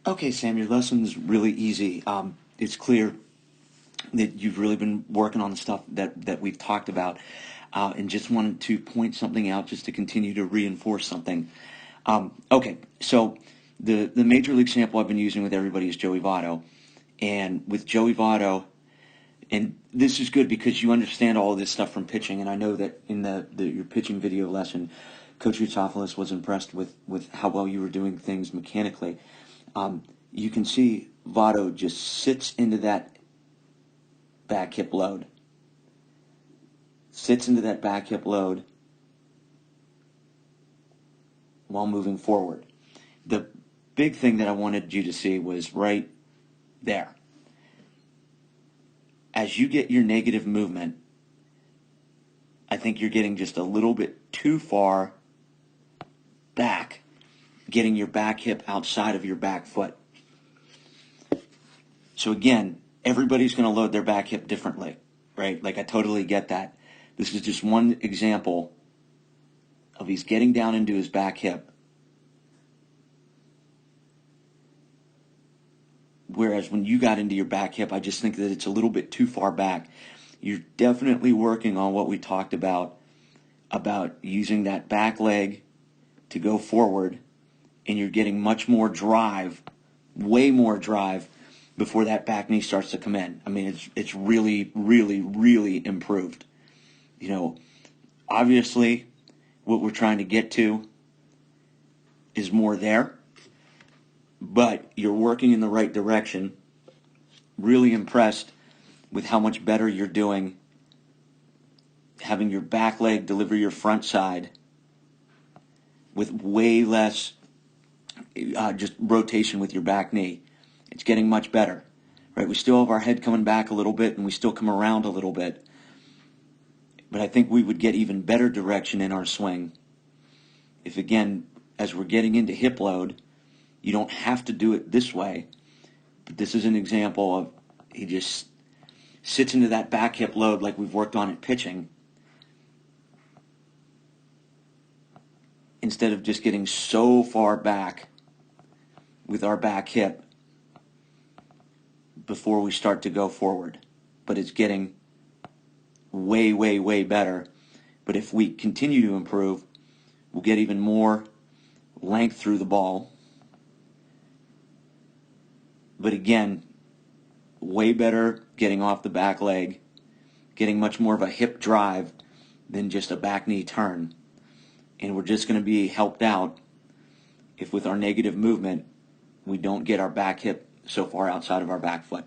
Okay, Sam, your lesson's really easy. It's clear that you've really been working on the stuff that we've talked about, and just wanted to point something out just to continue to reinforce something. Okay, so the major league sample I've been using with everybody is Joey Votto, and with Joey Votto, and this is good because you understand all of this stuff from pitching, and I know that in your pitching video lesson, Coach Utsopoulos was impressed with how well you were doing things mechanically. You can see Votto just sits into that back hip load, while moving forward. The big thing that I wanted you to see was right there. As you get your negative movement, I think you're getting just a little bit too far back, getting your back hip outside of your back foot. So again, everybody's going to load their back hip differently, right? Like, I totally get that. This is just one example of he's getting down into his back hip. Whereas when you got into your back hip, I just think that it's a little bit too far back. You're definitely working on what we talked about using that back leg to go forward, and you're getting much more drive, way more drive, before that back knee starts to come in. I mean, it's really, really, really improved. You know, obviously, what we're trying to get to is more there, but you're working in the right direction. Really impressed with how much better you're doing having your back leg deliver your front side with way less just rotation with your back knee. It's getting much better, right? We still have our head coming back a little bit, and we still come around a little bit. But I think we would get even better direction in our swing if, again, as we're getting into hip load, you don't have to do it this way. But this is an example of he just sits into that back hip load like we've worked on at pitching, instead of just getting so far back with our back hip before we start to go forward. But it's getting way, way, way better. But if we continue to improve, we'll get even more length through the ball. But again, way better getting off the back leg, getting much more of a hip drive than just a back knee turn. And we're just going to be helped out if with our negative movement, we don't get our back hip so far outside of our back foot.